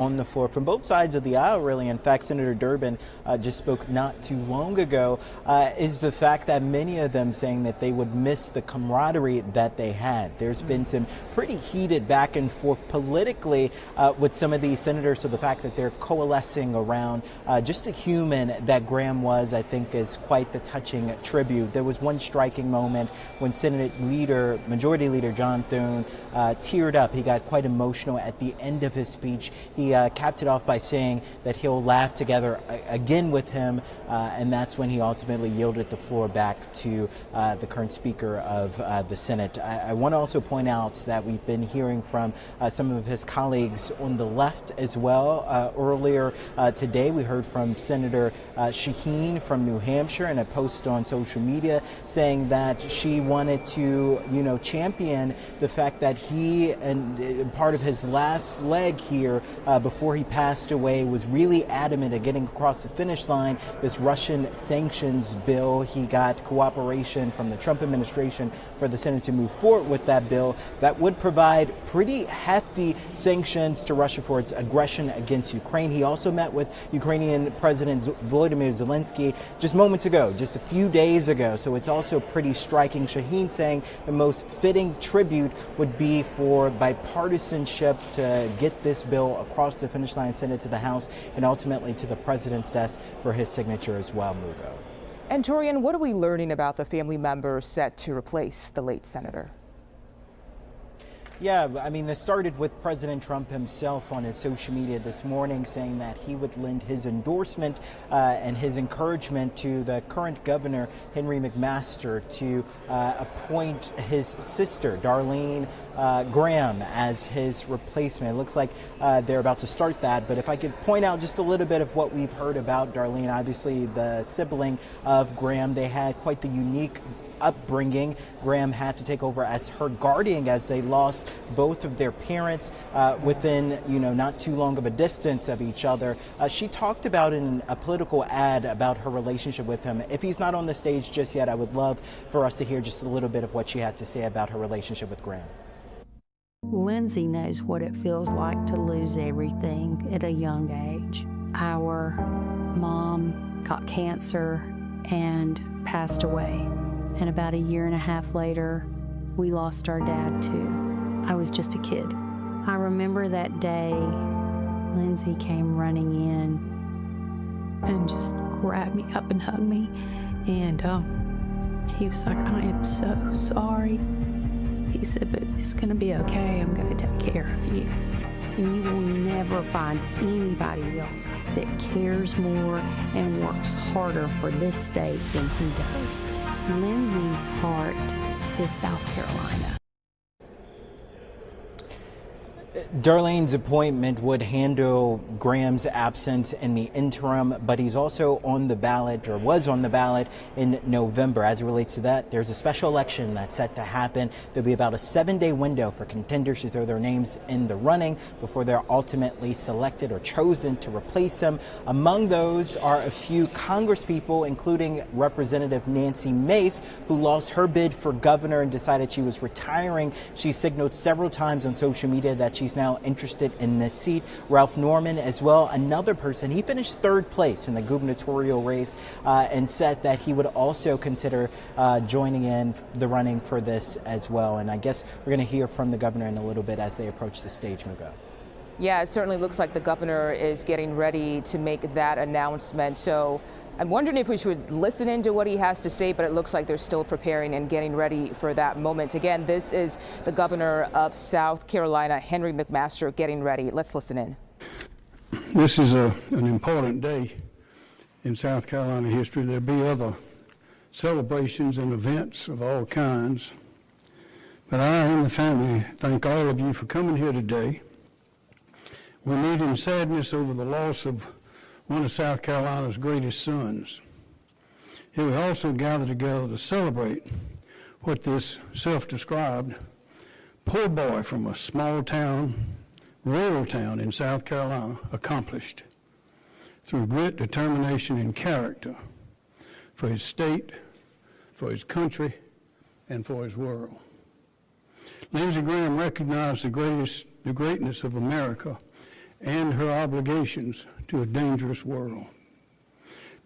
on the floor from both sides of the aisle, really. In fact, Senator Durbin just spoke not too long ago, is the fact that many of them saying that they would miss the camaraderie that they had. There's been some pretty heated back and forth politically with some of these senators, so the fact that they're coalescing around just a human that Graham was, I think, is quite the touching tribute. There was one striking moment when Majority Leader John Thune teared up. He got quite emotional at the end of his speech. He capped it off by saying that he'll laugh together again with him, and that's when he ultimately yielded the floor back to the current Speaker of the Senate. I want to also point out that we've been hearing from some of his colleagues on the left as well. Earlier today, we heard from Senator Shaheen from New Hampshire in a post on social media saying that she wanted to, champion the fact that he and part of his last leg here before he passed away was really adamant at getting across the finish line this Russian sanctions bill. He got cooperation from the Trump administration for the Senate to move forward with that bill that would provide pretty hefty sanctions to Russia for its aggression against Ukraine. He also met with Ukrainian President Volodymyr Zelensky just moments ago, just a few days ago. So it's also pretty striking. Shaheen saying the most fitting tribute would be for bipartisanship to get this bill across the finish line, send it to the House, and ultimately to the president's desk for his signature as well, Mugo. And Torian, what are we learning about the family members set to replace the late senator? Yeah, I mean, this started with President Trump himself on his social media this morning saying that he would lend his endorsement and his encouragement to the current governor, Henry McMaster, to appoint his sister, Darline Graham, as his replacement. It looks like they're about to start that. But if I could point out just a little bit of what we've heard about Darline, obviously the sibling of Graham, they had quite the unique upbringing. Graham had to take over as her guardian as they lost both of their parents within, not too long of a distance of each other. She talked about in a political ad about her relationship with him. If he's not on the stage just yet, I would love for us to hear just a little bit of what she had to say about her relationship with Graham. Lindsey knows what it feels like to lose everything at a young age. Our mom got cancer and passed away. And about a year and a half later, we lost our dad too. I was just a kid. I remember that day, Lindsey came running in and just grabbed me up and hugged me. And he was like, "I am so sorry." He said, "But it's gonna be okay. I'm gonna take care of you." And you will never find anybody else that cares more and works harder for this state than he does. Lindsey's heart is South Carolina. Darlene's appointment would handle Graham's absence in the interim, but he's also on the ballot, or was on the ballot, in November. As it relates to that, there's a special election that's set to happen. There'll be about a 7-day window for contenders to throw their names in the running before they're ultimately selected or chosen to replace him. Among those are a few congresspeople, including Representative Nancy Mace, who lost her bid for governor and decided she was retiring. She signaled several times on social media that she's now interested in this seat. Ralph Norman as well, another person. He finished 3rd place in the gubernatorial race and said that he would also consider joining in the running for this as well. And I guess we're going to hear from the governor in a little bit as they approach the stage, Mugo. Yeah, it certainly looks like the governor is getting ready to make that announcement. So I'm wondering if we should listen into what he has to say, but it looks like they're still preparing and getting ready for that moment. Again, this is the governor of South Carolina, Henry McMaster, getting ready. Let's listen in. This is an important day in South Carolina history. There'll be other celebrations and events of all kinds. But I and the family thank all of you for coming here today. We meet in sadness over the loss of one of South Carolina's greatest sons. Here we also gather together to celebrate what this self-described poor boy from a small town, rural town in South Carolina accomplished through grit, determination, and character for his state, for his country, and for his world. Lindsey Graham recognized the greatness of America and her obligations to a dangerous world.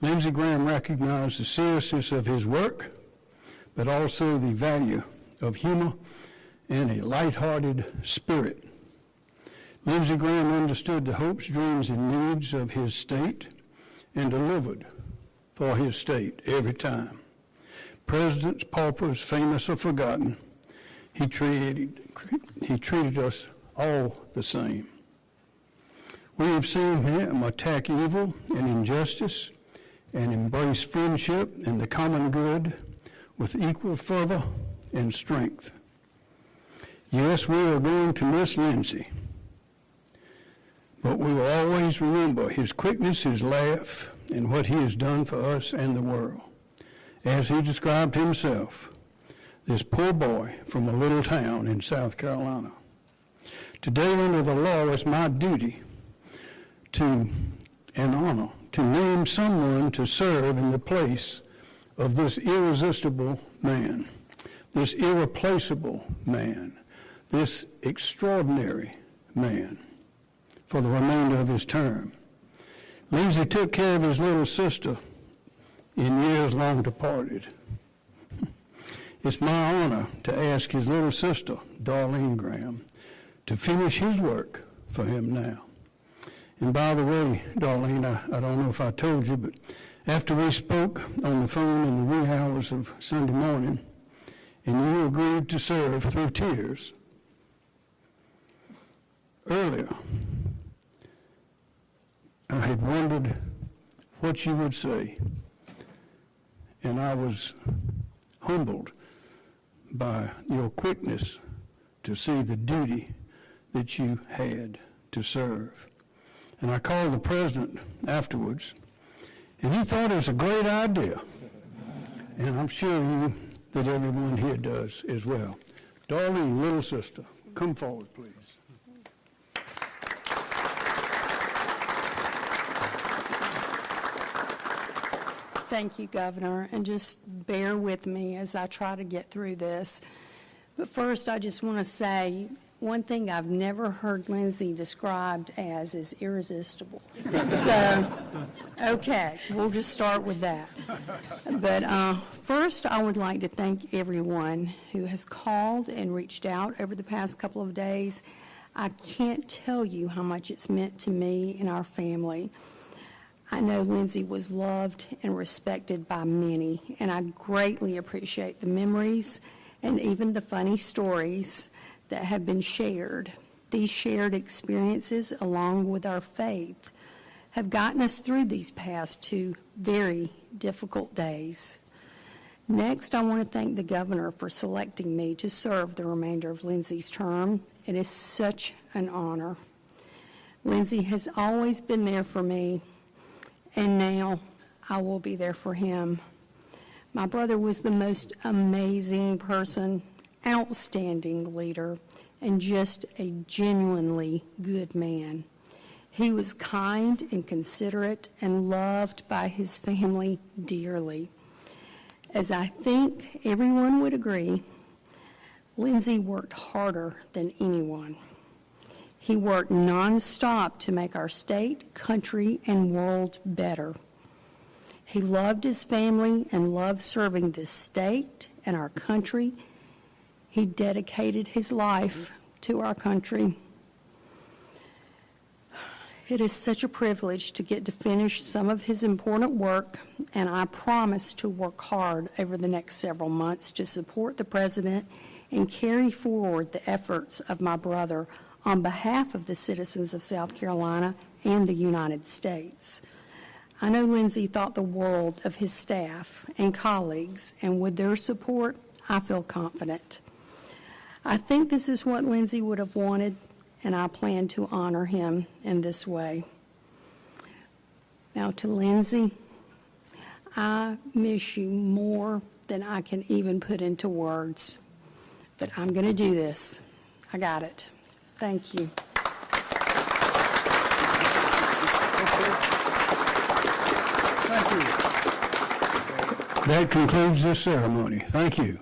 Lindsey Graham recognized the seriousness of his work, but also the value of humor and a light-hearted spirit. Lindsey Graham understood the hopes, dreams, and needs of his state and delivered for his state every time. Presidents, paupers, famous or forgotten, he treated us all the same. We have seen him attack evil and injustice and embrace friendship and the common good with equal fervor and strength. Yes, we are going to miss Lindsey, but we will always remember his quickness, his laugh, and what he has done for us and the world. As he described himself, this poor boy from a little town in South Carolina. Today, under the law, it's my duty and honor to name someone to serve in the place of this irresistible man, this irreplaceable man, this extraordinary man for the remainder of his term. Lindsey took care of his little sister in years long departed. It's my honor to ask his little sister, Darline Graham, to finish his work for him now. And by the way, Darline, I don't know if I told you, but after we spoke on the phone in the wee hours of Sunday morning, and you agreed to serve through tears, earlier, I had wondered what you would say, and I was humbled by your quickness to see the duty that you had to serve. And I called the president afterwards, and he thought it was a great idea. And I'm sure that everyone here does as well. Darling, little sister, come forward, please. Thank you, Governor, and just bear with me as I try to get through this. But first, I just want to say one thing I've never heard Lindsey described as is irresistible. So, okay, we'll just start with that. But first, I would like to thank everyone who has called and reached out over the past couple of days. I can't tell you how much it's meant to me and our family. I know Lindsey was loved and respected by many, and I greatly appreciate the memories and even the funny stories that have been shared. These shared experiences, along with our faith, have gotten us through these past 2 very difficult days. Next, I want to thank the governor for selecting me to serve the remainder of Lindsey's term. It is such an honor. Lindsey has always been there for me, and now I will be there for him. My brother was the most amazing person, outstanding leader, and just a genuinely good man. He was kind and considerate and loved by his family dearly. As I think everyone would agree, Lindsey worked harder than anyone. He worked nonstop to make our state, country, and world better. He loved his family and loved serving this state and our country. He dedicated his life to our country. It is such a privilege to get to finish some of his important work, and I promise to work hard over the next several months to support the President and carry forward the efforts of my brother on behalf of the citizens of South Carolina and the United States. I know Lindsey thought the world of his staff and colleagues, and with their support, I feel confident. I think this is what Lindsey would have wanted, and I plan to honor him in this way. Now to Lindsey, I miss you more than I can even put into words, but I'm going to do this. I got it. Thank you. Thank you. That concludes this ceremony. Thank you.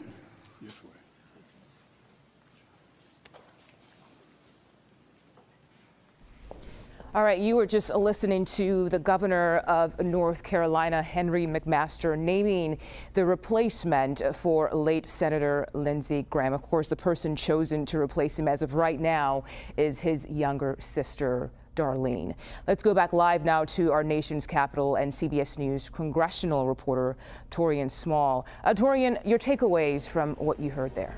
right, you were just listening to the governor of North Carolina, Henry McMaster, naming the replacement for late Senator Lindsey Graham. Of course, the person chosen to replace him as of right now is his younger sister, Darline. Let's go back live now to our nation's capital and CBS News congressional reporter, Torian Small. Torian, your takeaways from what you heard there.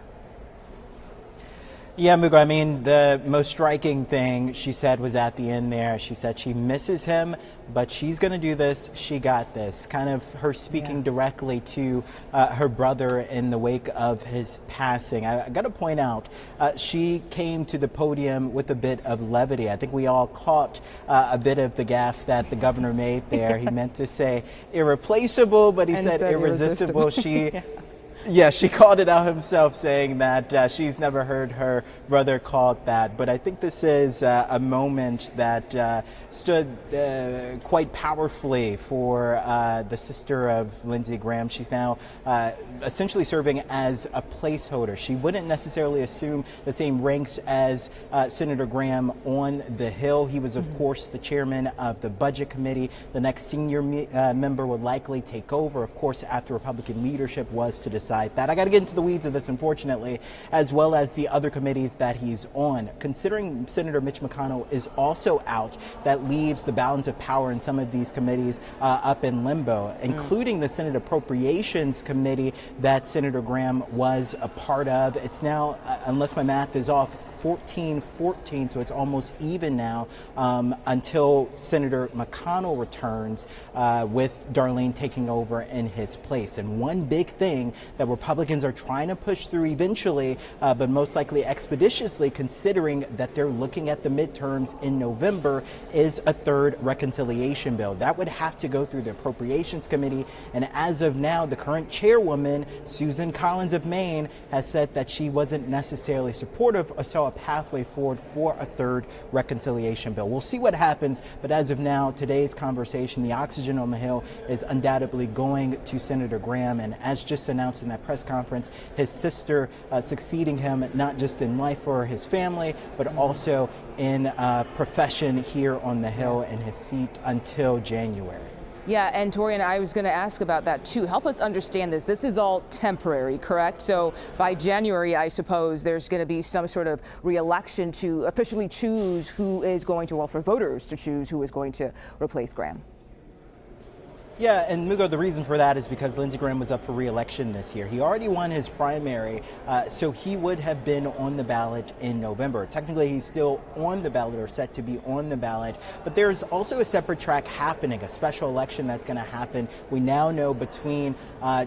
Yeah, Mugo, I mean, the most striking thing she said was at the end there. She said she misses him, but she's going to do this. She got this. Kind of her speaking directly to her brother in the wake of his passing. I got to point out, she came to the podium with a bit of levity. I think we all caught a bit of the gaffe that the governor made there. He meant to say irreplaceable, but he said irresistible. Yeah, she called it out himself, saying that she's never heard her brother called that. But I think this is a moment that stood quite powerfully for the sister of Lindsey Graham. She's now essentially serving as a placeholder. She wouldn't necessarily assume the same ranks as Senator Graham on the Hill. He was, of course, the chairman of the Budget Committee. The next senior member would likely take over, of course, after Republican leadership was to decide that. I got to get into the weeds of this, unfortunately, as well as the other committees that he's on. Considering Senator Mitch McConnell is also out, that leaves the balance of power in some of these committees up in limbo, including the Senate Appropriations Committee that Senator Graham was a part of. It's now, unless my math is off, 14-14, so it's almost even now until Senator McConnell returns with Darline taking over in his place. And one big thing that Republicans are trying to push through eventually, but most likely expeditiously, considering that they're looking at the midterms in November, is a third reconciliation bill. That would have to go through the Appropriations Committee, and as of now, the current chairwoman, Susan Collins of Maine, has said that she wasn't necessarily supportive or saw a pathway forward for a third reconciliation bill. We'll see what happens, but as of now, today's conversation, the oxygen on the Hill, is undoubtedly going to Senator Graham, and as just announced in that press conference, his sister succeeding him, not just in life for his family, but also in profession here on the Hill in his seat until January. Yeah, and Torian, I was going to ask about that too. Help us understand this. This is all temporary, correct? So by January, I suppose there's going to be some sort of re-election to officially choose who is going to, well, for voters to choose who is going to replace Graham. Yeah, and Mugo, the reason for that is because Lindsey Graham was up for re-election this year. He already won his primary, so he would have been on the ballot in November. Technically, he's still on the ballot or set to be on the ballot, but there's also a separate track happening, a special election that's going to happen. We now know between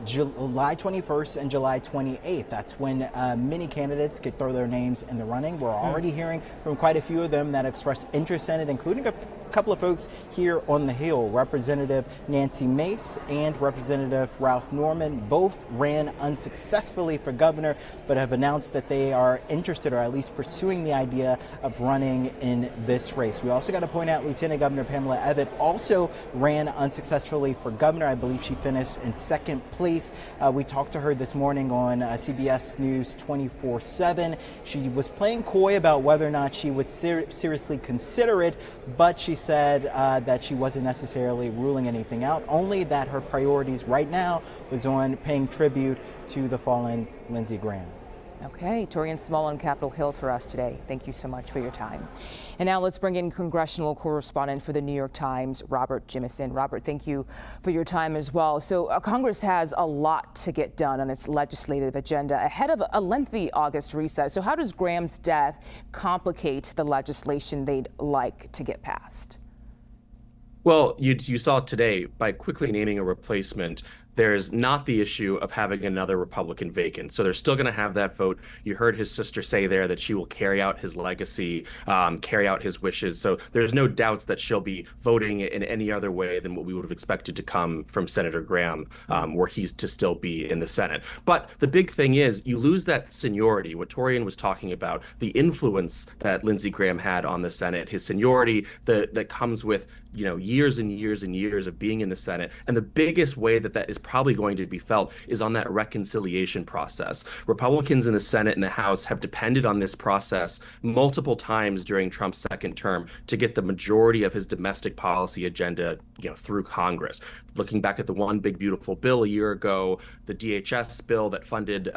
July 21st and July 28th. That's when many candidates could throw their names in the running. We're already hearing from quite a few of them that expressed interest in it, including a couple of folks here on the Hill. Representative Nancy Mace and Representative Ralph Norman both ran unsuccessfully for governor, but have announced that they are interested, or at least pursuing the idea of running in this race. We also got to point out Lieutenant Governor Pamela Abbott also ran unsuccessfully for governor. I believe she finished in second place. We talked to her this morning on CBS News 24/7. She was playing coy about whether or not she would seriously consider it, but she said that she wasn't necessarily ruling anything out, only that her priorities right now was on paying tribute to the fallen Lindsey Graham. Okay, Torian Small on Capitol Hill for us today. Thank you so much for your time. And now let's bring in congressional correspondent for the New York Times, Robert Jimison. Robert, thank you for your time as well. So Congress has a lot to get done on its legislative agenda ahead of a lengthy August recess. So how does Graham's death complicate the legislation they'd like to get passed? Well, you saw today, by quickly naming a replacement, there's not the issue of having another Republican vacant. So they're still going to have that vote. You heard his sister say there that she will carry out his legacy, carry out his wishes. So there's no doubts that she'll be voting in any other way than what we would have expected to come from Senator Graham, were he to still be in the Senate. But the big thing is you lose that seniority, what Torian was talking about, the influence that Lindsey Graham had on the Senate, his seniority that comes with years and years and years of being in the Senate. And the biggest way that is probably going to be felt is on that reconciliation process. Republicans in the Senate and the House have depended on this process multiple times during Trump's second term to get the majority of his domestic policy agenda, through Congress. Looking back at the One Big Beautiful Bill a year ago, the DHS bill that funded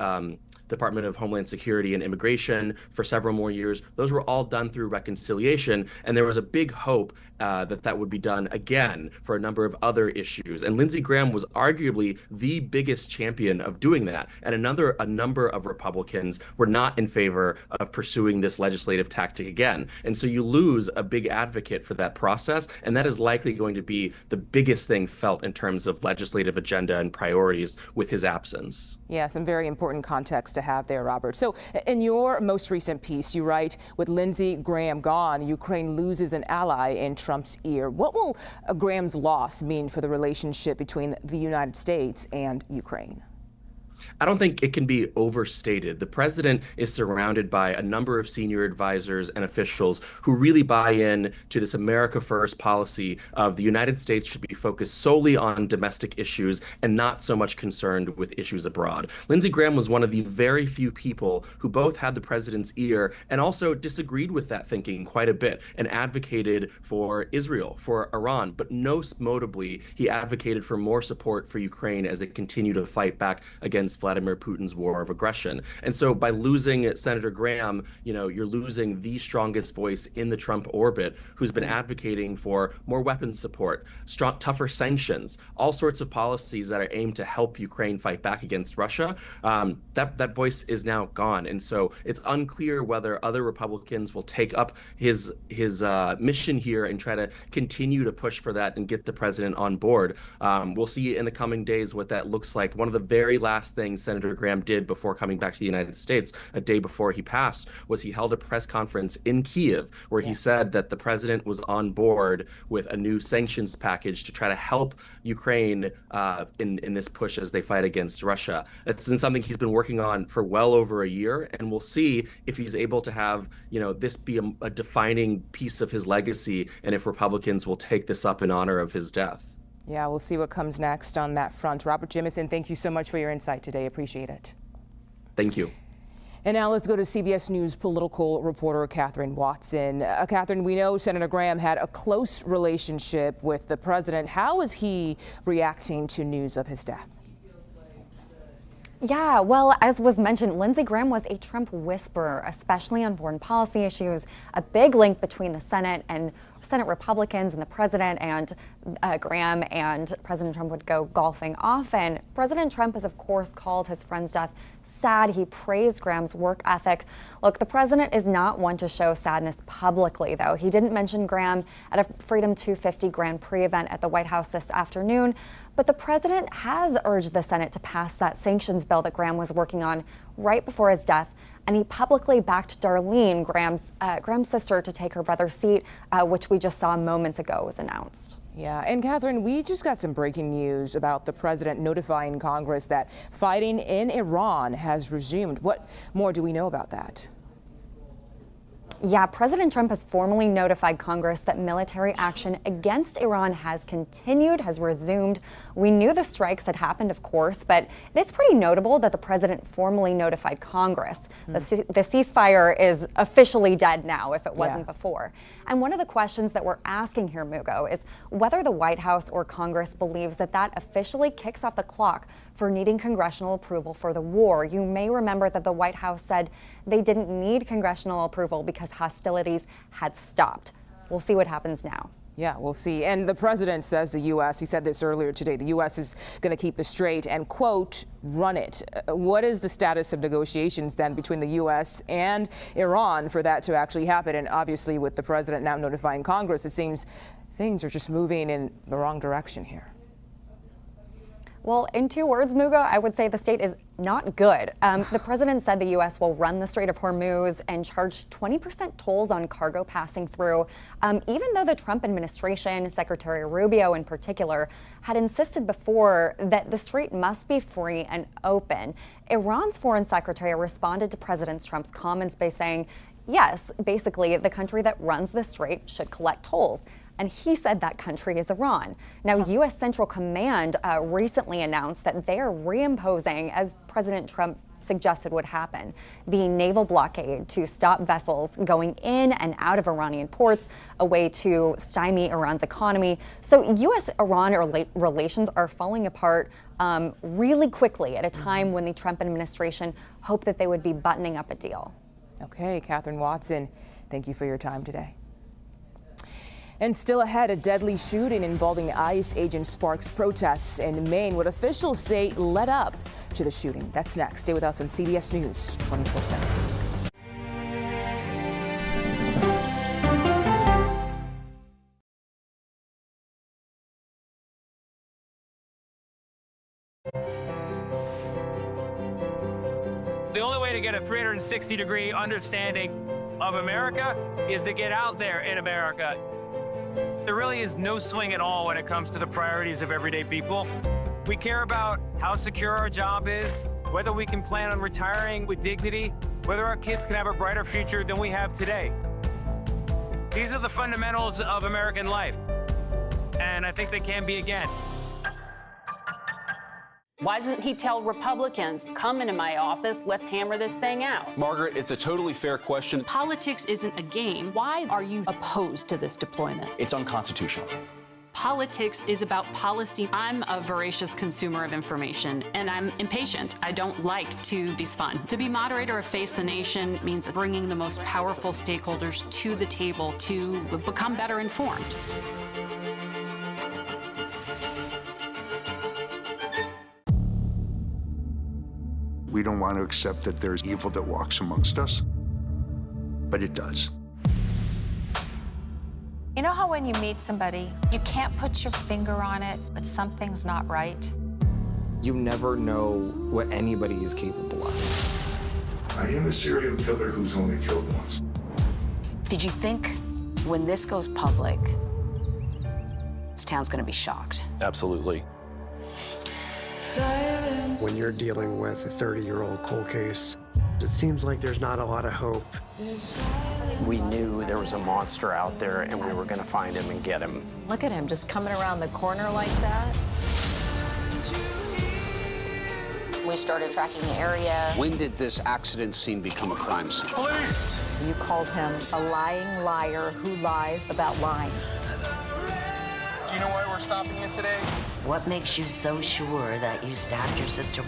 Department of Homeland Security and Immigration for several more years, those were all done through reconciliation. And there was a big hope that would be done again for a number of other issues. And Lindsey Graham was arguably the biggest champion of doing that. And a number of Republicans were not in favor of pursuing this legislative tactic again. And so you lose a big advocate for that process. And that is likely going to be the biggest thing felt in terms of legislative agenda and priorities with his absence. Yeah, some very important context to have there, Robert. So in your most recent piece, you write, with Lindsey Graham gone, Ukraine loses an ally in Trump's ear. What will Graham's loss mean for the relationship between the United States and Ukraine? I don't think it can be overstated. The president is surrounded by a number of senior advisors and officials who really buy in to this America First policy of the United States should be focused solely on domestic issues and not so much concerned with issues abroad. Lindsey Graham was one of the very few people who both had the president's ear and also disagreed with that thinking quite a bit and advocated for Israel, for Iran, but most notably, he advocated for more support for Ukraine as they continue to fight back against Vladimir Putin's war of aggression. And so by losing Senator Graham, you're losing the strongest voice in the Trump orbit who's been advocating for more weapons support, tougher sanctions, all sorts of policies that are aimed to help Ukraine fight back against Russia. That voice is now gone. And so it's unclear whether other Republicans will take up his mission here and try to continue to push for that and get the president on board. We'll see in the coming days what that looks like. One of the very last things Senator Graham did before coming back to the United States a day before he passed was he held a press conference in Kyiv where he said that the president was on board with a new sanctions package to try to help Ukraine in this push as they fight against Russia. It's been something he's been working on for well over a year, and we'll see if he's able to have this be a defining piece of his legacy and if Republicans will take this up in honor of his death. Yeah, we'll see what comes next on that front. Robert Jimison, thank you so much for your insight today. Appreciate it. Thank you. And now let's go to CBS News political reporter Catherine Watson. Catherine, we know Senator Graham had a close relationship with the president. How is he reacting to news of his death? Yeah, well, as was mentioned, Lindsey Graham was a Trump whisperer, especially on foreign policy issues, a big link between the Senate and Senate Republicans and the president, and Graham and President Trump would go golfing often. President Trump has, of course, called his friend's death sad. He praised Graham's work ethic. Look, the president is not one to show sadness publicly, though. He didn't mention Graham at a Freedom 250 Grand Prix event at the White House this afternoon, but the president has urged the Senate to pass that sanctions bill that Graham was working on right before his death. And he publicly backed Darline, Graham's sister, to take her brother's seat, which we just saw moments ago was announced. Yeah, and Catherine, we just got some breaking news about the president notifying Congress that fighting in Iran has resumed. What more do we know about that? Yeah, President Trump has formally notified Congress that military action against Iran has continued, has resumed. We knew the strikes had happened, of course, but it's pretty notable that the president formally notified Congress. The ceasefire is officially dead now, if it wasn't before. And one of the questions that we're asking here, Mugo, is whether the White House or Congress believes that that officially kicks off the clock for needing congressional approval for the war. You may remember that the White House said they didn't need congressional approval because hostilities had stopped. We'll see what happens now. Yeah, we'll see. And the president says the U.S., he said this earlier today, the U.S. is going to keep this straight and, quote, run it. What is the status of negotiations then between the U.S. and Iran for that to actually happen? And obviously with the president now notifying Congress, it seems things are just moving in the wrong direction here. Well, in 2 words, Mugo, I would say the state is not good. The president said the U.S. will run the Strait of Hormuz and charge 20% tolls on cargo passing through, even though the Trump administration, Secretary Rubio in particular, had insisted before that the strait must be free and open. Iran's foreign secretary responded to President Trump's comments by saying, yes, basically the country that runs the strait should collect tolls. and he said that country is Iran. Now, U.S. Central Command recently announced that they are reimposing, as President Trump suggested would happen, the naval blockade to stop vessels going in and out of Iranian ports, a way to stymie Iran's economy. So U.S.-Iran relations are falling apart really quickly at a time when the Trump administration hoped that they would be buttoning up a deal. Okay, Catherine Watson, thank you for your time today. And still ahead, a deadly shooting involving ICE agent sparks protests in Maine, what officials say led up to the shooting. That's next. Stay with us on CBS News 24/7. The only way to get a 360-degree understanding of America is to get out there in America. There really is no swing at all when it comes to the priorities of everyday people. We care about how secure our job is, whether we can plan on retiring with dignity, whether our kids can have a brighter future than we have today. These are the fundamentals of American life, and I think they can be again. Why doesn't he tell Republicans, come into my office, let's hammer this thing out? Margaret, it's a totally fair question. Politics isn't a game. Why are you opposed to this deployment? It's unconstitutional. Politics is about policy. I'm a voracious consumer of information, and I'm impatient. I don't like to be spun. To be moderator of Face the Nation means bringing the most powerful stakeholders to the table to become better informed. We don't want to accept that there's evil that walks amongst us, but it does. You know how when you meet somebody, you can't put your finger on it, but something's not right? You never know what anybody is capable of. I am a serial killer who's only killed once. Did you think when this goes public, this town's gonna be shocked? Absolutely. When you're dealing with a 30-year-old cold case, it seems like there's not a lot of hope. We knew there was a monster out there and we were going to find him and get him. Look at him just coming around the corner like that. We started tracking the area. When did this accident scene become a crime scene? Police! You called him a lying liar who lies about lying. Do you know why we're stopping you today? What makes you so sure that you stabbed your sister